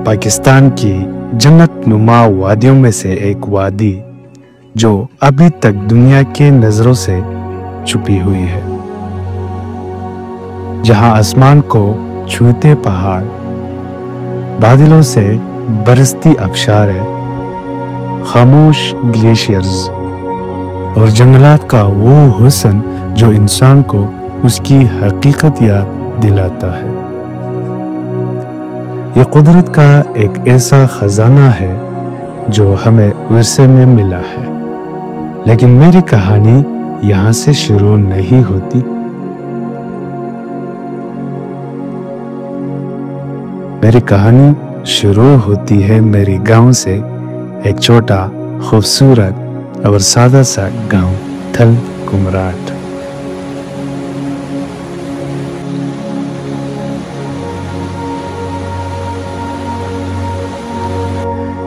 पाकिस्तान की जन्नत नुमा वादियों में से एक वादी जो अभी तक दुनिया के नजरों से छुपी हुई है, जहां आसमान को छूते पहाड़, बादलों से बरसती आबशारें, खामोश ग्लेशियर्स और जंगलात का वो हुस्न जो इंसान को उसकी हकीकत याद दिलाता है। ये कुदरत का एक ऐसा खजाना है जो हमें विरसे में मिला है, लेकिन मेरी कहानी यहाँ से शुरू नहीं होती। मेरी कहानी शुरू होती है मेरे गांव से, एक छोटा खूबसूरत और सादा सा गांव थल कुमराट।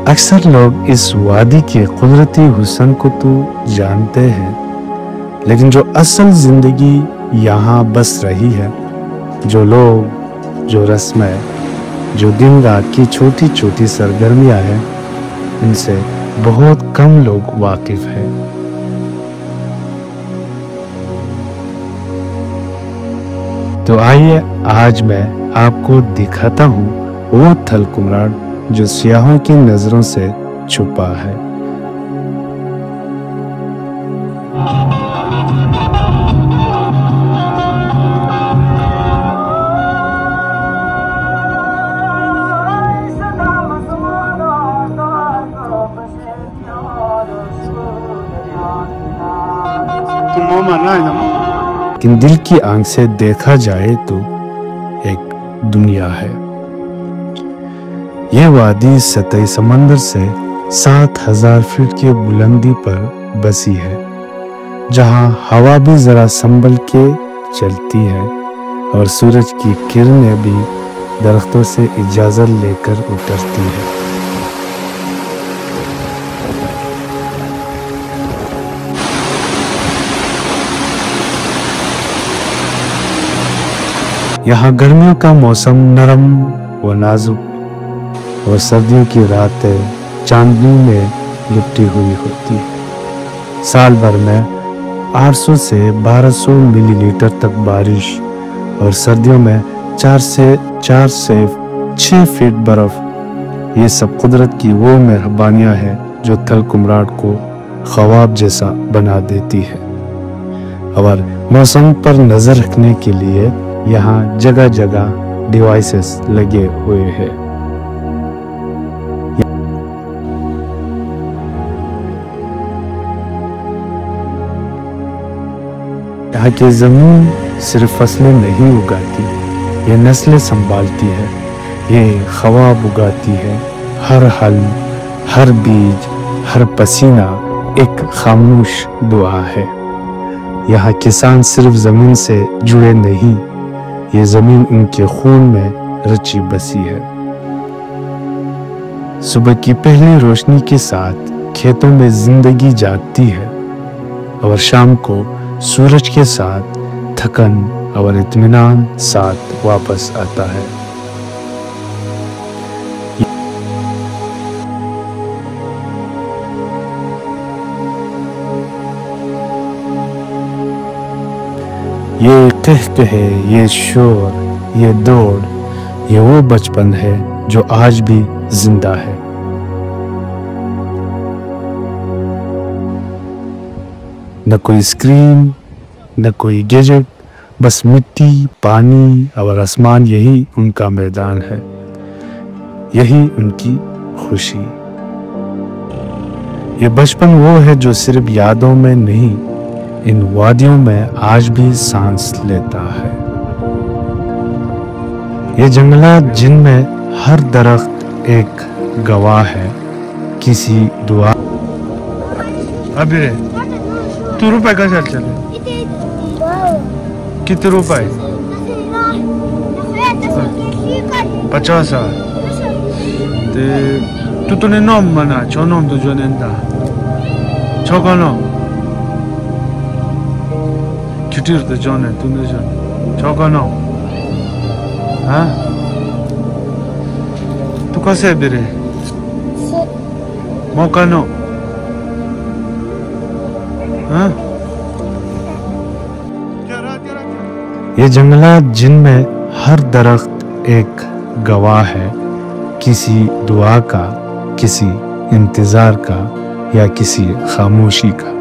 अक्सर लोग इस वादी के कुदरती हुस्न को तो जानते हैं, लेकिन जो असल जिंदगी यहाँ बस रही है, जो लोग, जो रस्में, जो दिन रात की छोटी छोटी सरगर्मियाँ हैं, इनसे बहुत कम लोग वाकिफ हैं। तो आइए आज मैं आपको दिखाता हूँ वो थल कुमराट जो सियाहों की नजरों से छुपा है। लेकिन दिल की आंख से देखा जाए तो एक दुनिया है। यह वादी सतह समंदर से 7000 फीट की बुलंदी पर बसी है, जहां हवा भी जरा संभल के चलती है और सूरज की किरणें भी दरख्तों से इजाजत लेकर उतरती है। यहाँ गर्मियों का मौसम नरम व नाजुक और सर्दियों की रातें चांदनी में लिपटी हुई होती है। साल भर में 800 से 1200 मिलीलीटर तक बारिश और सर्दियों में 4 से 6 फीट बर्फ, ये सब कुदरत की वो मेहरबानियां हैं जो थल कुमराट को ख्वाब जैसा बना देती है। और मौसम पर नजर रखने के लिए यहाँ जगह जगह डिवाइसेस लगे हुए हैं। यहाँ की जमीन सिर्फ फसलें नहीं उगाती, ये नस्लें संभालती है, ये ख्वाब उगाती है। हर हल, हर बीज, हर पसीना एक खामोश दुआ है। यहाँ किसान सिर्फ जमीन से जुड़े नहीं, ये जमीन उनके खून में रची बसी है। सुबह की पहली रोशनी के साथ खेतों में जिंदगी जागती है और शाम को सूरज के साथ थकन और इत्मीनान साथ वापस आता है। ये कहकहे, ये शोर, ये दौड़, ये वो बचपन है जो आज भी जिंदा है। न कोई स्क्रीन, न कोई गैजेट, बस मिट्टी, पानी और आसमान, यही उनका मैदान है, यही उनकी खुशी। ये बचपन वो है जो सिर्फ यादों में नहीं, इन वादियों में आज भी सांस लेता है। ये जंगलात जिनमें हर दरख्त एक गवाह है किसी दुआ। अभी तू रुपए का चले कितने रुपए? 50। तू तो ने नॉम मना छो नॉम तो जो नेंदा छो का नॉम कितिर तो जो ने तू ने जो छो का नॉम हाँ तू cos'è bere? Sì. Mocha no. हाँ? ये जंगलात जिनमें हर दरख्त एक गवाह है किसी दुआ का, किसी इंतजार का या किसी खामोशी का।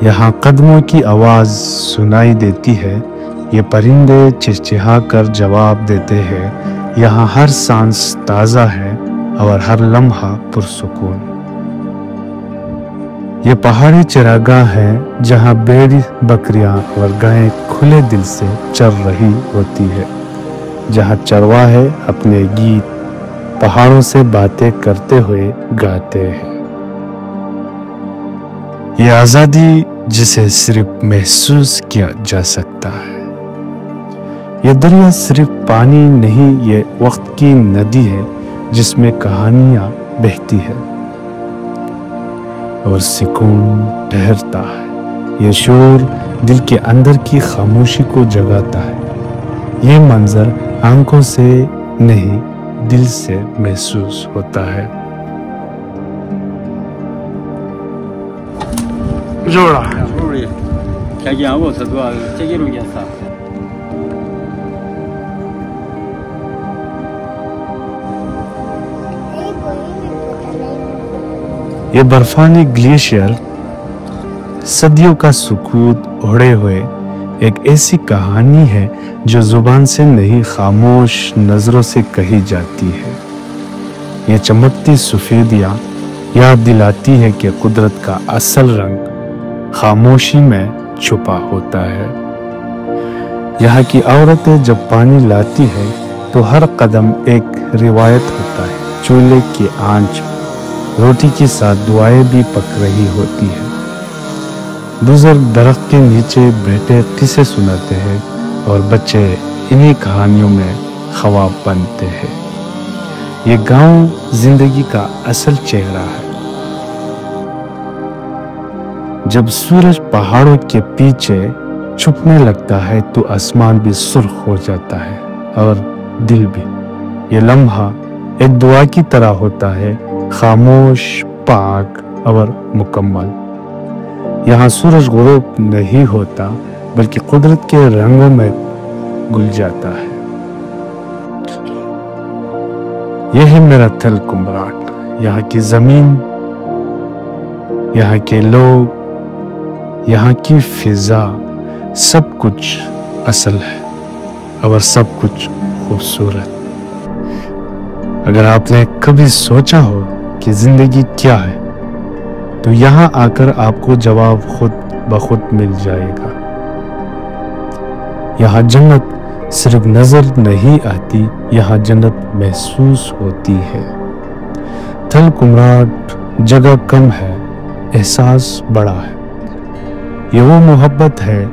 यहाँ कदमों की आवाज सुनाई देती है, ये परिंदे चिहचिहा कर जवाब देते हैं। यहाँ हर सांस ताज़ा है और हर लम्हा पुरसुकून। ये पहाड़ी चरागाह है जहाँ भेड़ी, बकरियां और गायें खुले दिल से चर रही होती है, जहाँ चरवाहे अपने गीत पहाड़ों से बातें करते हुए गाते हैं। ये आज़ादी जिसे सिर्फ महसूस किया जा सकता है। ये दरिया सिर्फ पानी नहीं, ये वक्त की नदी है जिसमें कहानियां बहती है और सुकून ठहरता है। ये शोर दिल के अंदर की खामोशी को जगाता है। ये मंजर आंखों से नहीं, दिल से महसूस होता है। जोड़ा ये बर्फानी ग्लेशियर सदियों का सुकूत ओढ़े हुए एक ऐसी कहानी है जो जुबान से नहीं, खामोश नजरों से कही जाती है। ये चमकती सफेदियां याद दिलाती है कि कुदरत का असल रंग खामोशी में छुपा होता है। यहाँ की औरतें जब पानी लाती है तो हर कदम एक रिवायत होता है। चूल्हे की आंच, रोटी के साथ दुआएं भी पक रही होती है। बुजुर्ग दरख्त के नीचे बैठे किस्से सुनाते हैं और बच्चे इन्हीं कहानियों में ख्वाब बनते हैं। ये गांव जिंदगी का असल चेहरा है। जब सूरज पहाड़ों के पीछे छुपने लगता है तो आसमान भी सुर्ख हो जाता है और दिल भी। ये लम्हा एक दुआ की तरह होता है, खामोश, पाक और मुकम्मल। यहाँ सूरज गुरूब नहीं होता बल्कि कुदरत के रंगों में घुल जाता है। यह है मेरा थल कुम्भराट। यहाँ की जमीन, यहाँ के लोग, यहाँ की फिजा, सब कुछ असल है और सब कुछ खूबसूरत। अगर आपने कभी सोचा हो कि जिंदगी क्या है तो यहाँ आकर आपको जवाब खुद ब खुद मिल जाएगा। यहाँ जन्नत सिर्फ नजर नहीं आती, यहाँ जन्नत महसूस होती है। थल कुम्भराट जगह कम है, एहसास बड़ा है। ये वो मोहब्बत है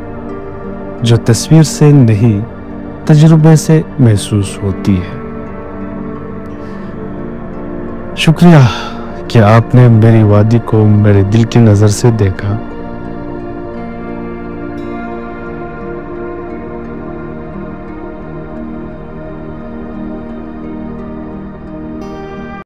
जो तस्वीर से नहीं, तजुर्बे से महसूस होती है। शुक्रिया कि आपने मेरी वादी को मेरे दिल की नज़र से देखा।